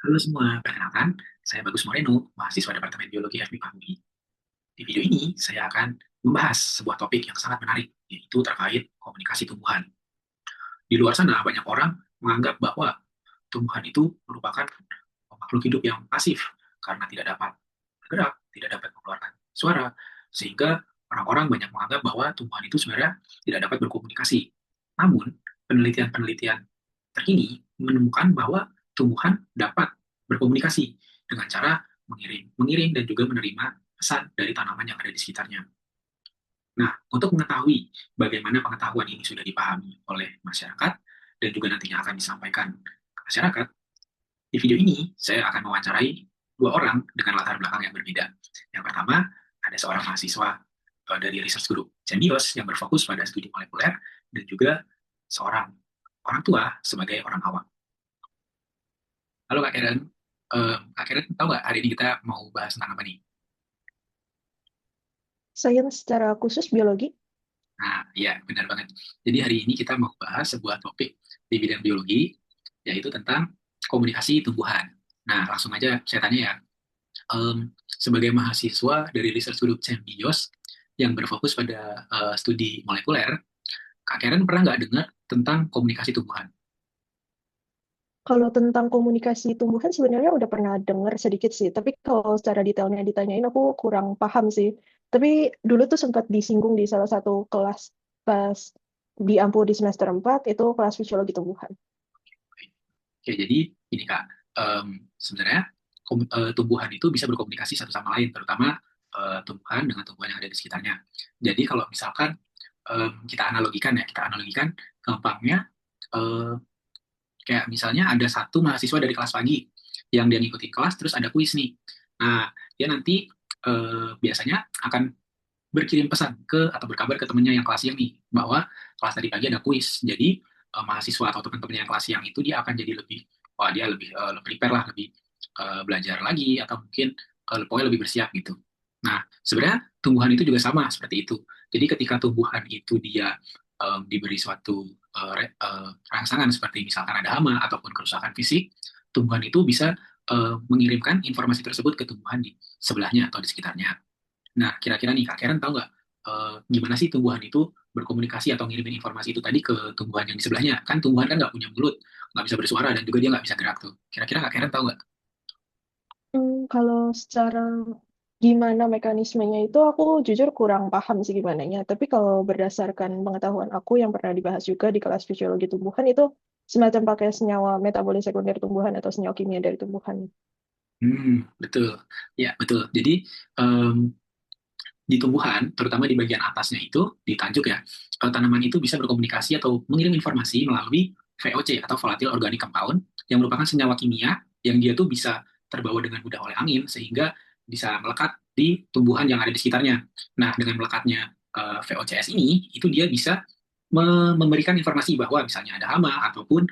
Halo semua, perkenalkan, saya Bagus Moreno, mahasiswa Departemen Biologi FMIP UI. Di video ini, saya akan membahas sebuah topik yang sangat menarik, yaitu terkait komunikasi tumbuhan. Di luar sana, banyak orang menganggap bahwa tumbuhan itu merupakan makhluk hidup yang pasif, karena tidak dapat bergerak, tidak dapat mengeluarkan suara, sehingga orang-orang banyak menganggap bahwa tumbuhan itu sebenarnya tidak dapat berkomunikasi. Namun, penelitian-penelitian terkini menemukan bahwa tumbuhan dapat berkomunikasi dengan cara mengirim dan juga menerima pesan dari tanaman yang ada di sekitarnya. Nah, untuk mengetahui bagaimana pengetahuan ini sudah dipahami oleh masyarakat dan juga nantinya akan disampaikan ke masyarakat, di video ini saya akan mewawancarai dua orang dengan latar belakang yang berbeda. Yang pertama, ada seorang mahasiswa dari research group Cendios yang berfokus pada studi molekuler dan juga seorang orang tua sebagai orang awam. Halo Kak Karen. Kak Karen tahu nggak hari ini kita mau bahas tentang apa nih? Sains secara khusus biologi. Nah, iya benar banget. Jadi hari ini kita mau bahas sebuah topik di bidang biologi, yaitu tentang komunikasi tumbuhan. Nah, langsung aja saya tanya ya, sebagai mahasiswa dari Research Group Cendios yang berfokus pada studi molekuler, Kak Karen pernah nggak dengar tentang komunikasi tumbuhan? Kalau tentang komunikasi tumbuhan sebenarnya udah pernah dengar sedikit sih, tapi kalau secara detailnya ditanyain aku kurang paham sih. Tapi dulu tuh sempat disinggung di salah satu kelas pas di Ampu di semester 4 itu kelas fisiologi tumbuhan. Oke, jadi ini Kak, sebenarnya tumbuhan itu bisa berkomunikasi satu sama lain, terutama tumbuhan dengan tumbuhan yang ada di sekitarnya. Jadi kalau misalkan kita analogikan gampangnya, eh, kayak misalnya ada satu mahasiswa dari kelas pagi yang dia ngikutin kelas, terus ada kuis nih. Nah, dia nanti biasanya akan berkirim pesan ke atau berkabar ke temennya yang kelas siang nih bahwa kelas tadi pagi ada kuis. Jadi mahasiswa atau teman-teman yang kelas siang itu dia akan jadi lebih, wah dia lebih prepare lah, lebih belajar lagi atau mungkin pokoknya lebih bersiap gitu. Nah, sebenarnya tumbuhan itu juga sama seperti itu. Jadi ketika tumbuhan itu dia diberi suatu rangsangan seperti misalkan ada hama ataupun kerusakan fisik, tumbuhan itu bisa mengirimkan informasi tersebut ke tumbuhan di sebelahnya atau di sekitarnya. Nah, kira-kira nih Kak Karen tahu nggak gimana sih tumbuhan itu berkomunikasi atau ngirimin informasi itu tadi ke tumbuhan yang di sebelahnya? Kan tumbuhan kan nggak punya mulut, nggak bisa bersuara, dan juga dia nggak bisa gerak tuh. Kira-kira Kak Karen tahu nggak? Kalau secara gimana mekanismenya itu aku jujur kurang paham sih gimana nya. Tapi kalau berdasarkan pengetahuan aku yang pernah dibahas juga di kelas fisiologi tumbuhan itu semacam pakai senyawa metabolis sekunder tumbuhan atau senyawa kimia dari tumbuhan. Betul. Ya, betul. Jadi di tumbuhan, terutama di bagian atasnya itu, di tajuk ya, tanaman itu bisa berkomunikasi atau mengirim informasi melalui VOC atau volatile organic compound, yang merupakan senyawa kimia yang dia tuh bisa terbawa dengan mudah oleh angin sehingga bisa melekat di tumbuhan yang ada di sekitarnya. Nah, dengan melekatnya VOCs ini, itu dia bisa memberikan informasi bahwa misalnya ada hama ataupun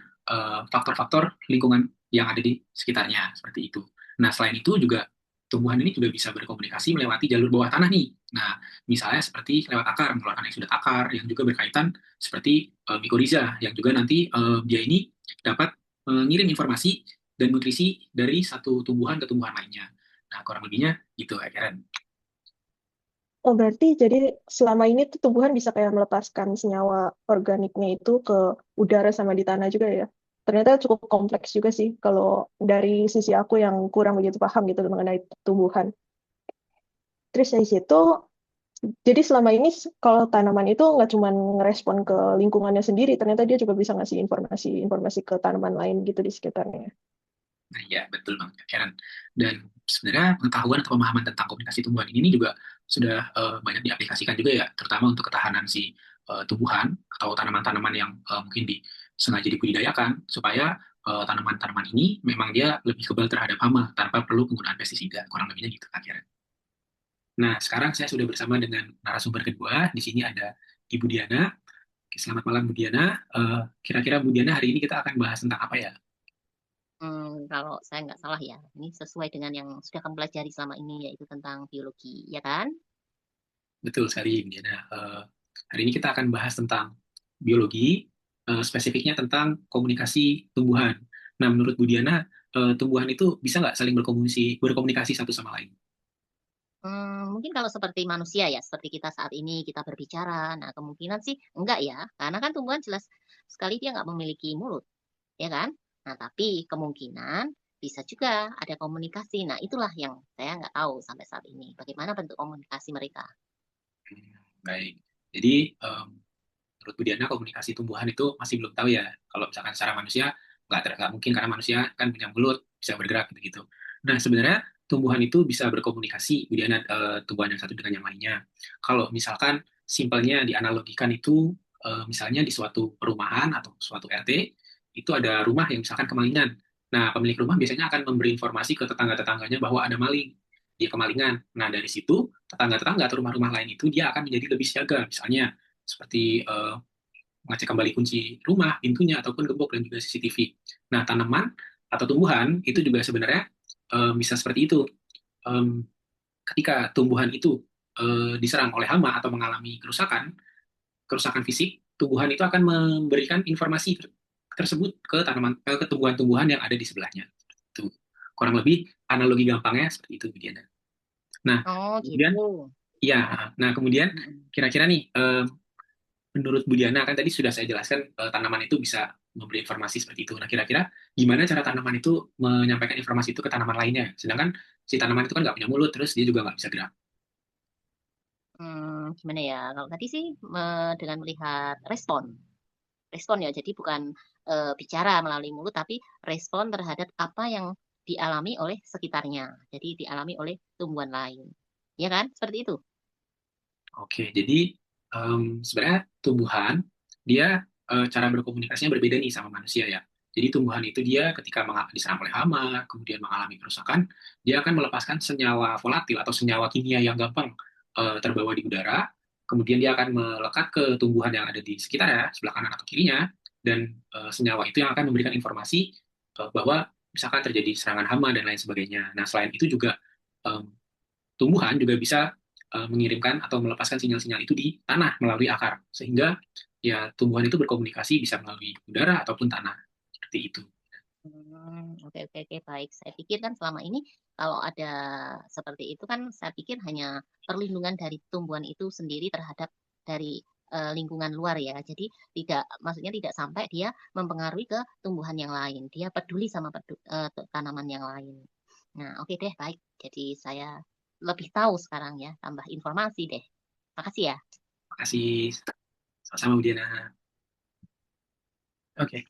faktor-faktor lingkungan yang ada di sekitarnya seperti itu. Nah, selain itu juga tumbuhan ini juga bisa berkomunikasi melewati jalur bawah tanah nih. Nah, misalnya seperti lewat akar, mengeluarkan eksudat akar yang juga berkaitan seperti mikoriza yang juga nanti dia ini dapat mengirim informasi dan nutrisi dari satu tumbuhan ke tumbuhan lainnya. Nah, kurang lebihnya gitu, ya, Karen. Oh, berarti jadi selama ini tuh tumbuhan bisa kayak melepaskan senyawa organiknya itu ke udara sama di tanah juga ya. Ternyata cukup kompleks juga sih kalau dari sisi aku yang kurang begitu paham gitu mengenai tumbuhan. Terus dari situ, jadi selama ini kalau tanaman itu nggak cuma ngerespon ke lingkungannya sendiri, ternyata dia juga bisa ngasih informasi-informasi ke tanaman lain gitu di sekitarnya. Nah, ya, betul banget, Kak Karen. Dan sebenarnya pengetahuan atau pemahaman tentang komunikasi tumbuhan ini juga sudah banyak diaplikasikan juga ya, terutama untuk ketahanan si tumbuhan atau tanaman-tanaman yang mungkin sengaja dibudidayakan, supaya tanaman-tanaman ini memang dia lebih kebal terhadap hama tanpa perlu penggunaan pestisida, kurang lebihnya gitu, Kak Karen. Nah, sekarang saya sudah bersama dengan narasumber kedua. Di sini ada Ibu Diana. Oke, selamat malam, Bu Diana. Kira-kira Bu Diana hari ini kita akan bahas tentang apa ya? Kalau saya nggak salah ya, ini sesuai dengan yang sudah kamu pelajari selama ini, yaitu tentang biologi, ya kan? Betul sekali, Bu Diana. Hari ini kita akan bahas tentang biologi, spesifiknya tentang komunikasi tumbuhan. Nah, menurut Bu Diana, tumbuhan itu bisa nggak saling berkomunikasi satu sama lain? Mungkin kalau seperti manusia ya, seperti kita saat ini kita berbicara, nah kemungkinan sih enggak ya, karena kan tumbuhan jelas sekali dia nggak memiliki mulut, ya kan? Nah tapi kemungkinan bisa juga ada komunikasi. Nah itulah yang saya nggak tahu sampai saat ini, bagaimana bentuk komunikasi mereka. Baik. Jadi, menurut Bu Diana komunikasi tumbuhan itu masih belum tahu ya. Kalau misalkan secara manusia nggak mungkin karena manusia kan punya mulut bisa bergerak gitu. Nah sebenarnya tumbuhan itu bisa berkomunikasi Bu Diana, tumbuhan yang satu dengan yang lainnya. Kalau misalkan simpelnya dianalogikan itu, misalnya di suatu perumahan atau suatu RT itu ada rumah yang misalkan kemalingan. Nah pemilik rumah biasanya akan memberi informasi ke tetangga-tetangganya bahwa ada maling, dia kemalingan. Nah dari situ tetangga-tetangga atau rumah-rumah lain itu dia akan menjadi lebih siaga. Misalnya seperti mengecek kembali kunci rumah, pintunya, ataupun gembok dan juga CCTV. Nah, tanaman atau tumbuhan itu juga sebenarnya bisa seperti itu. Em, Ketika tumbuhan itu diserang oleh hama atau mengalami kerusakan fisik, tumbuhan itu akan memberikan informasi tersebut ke ke tumbuhan-tumbuhan yang ada di sebelahnya. Itu kurang lebih analogi gampangnya seperti itu, Bu Diana. Nah, Oh kemudian gitu. ya, nah kemudian Mm-mm. kira-kira nih, menurut Bu Diana kan tadi sudah saya jelaskan, tanaman itu bisa memberi informasi seperti itu. Nah, kira-kira gimana cara tanaman itu menyampaikan informasi itu ke tanaman lainnya? Sedangkan si tanaman itu kan nggak punya mulut, terus dia juga nggak bisa gerak. Gimana ya? Kalau tadi sih dengan melihat respon, respon ya. Jadi bukan bicara melalui mulut, tapi respon terhadap apa yang dialami oleh sekitarnya. Jadi dialami oleh tumbuhan lain. Ya kan? Seperti itu. Oke, jadi sebenarnya tumbuhan dia cara berkomunikasinya berbeda nih sama manusia ya. Jadi tumbuhan itu dia ketika diserang oleh hama, kemudian mengalami kerusakan, dia akan melepaskan senyawa volatil atau senyawa kimia yang gampang terbawa di udara. Kemudian dia akan melekat ke tumbuhan yang ada di sekitar ya, sebelah kanan atau kirinya, dan senyawa itu yang akan memberikan informasi bahwa misalkan terjadi serangan hama dan lain sebagainya. Nah, selain itu juga em, tumbuhan juga bisa mengirimkan atau melepaskan sinyal-sinyal itu di tanah melalui akar, sehingga ya tumbuhan itu berkomunikasi bisa melalui udara ataupun tanah seperti itu. Oke, oke, oke, baik. Saya pikir kan selama ini kalau ada seperti itu kan saya pikir hanya perlindungan dari tumbuhan itu sendiri terhadap dari lingkungan luar ya. Jadi tidak, maksudnya tidak sampai dia mempengaruhi ke tumbuhan yang lain. Dia peduli sama tanaman yang lain. Nah, oke deh, baik. Jadi saya lebih tahu sekarang ya, tambah informasi deh. Makasih ya. Terima kasih. Sama-sama, Bu Diana. Oke.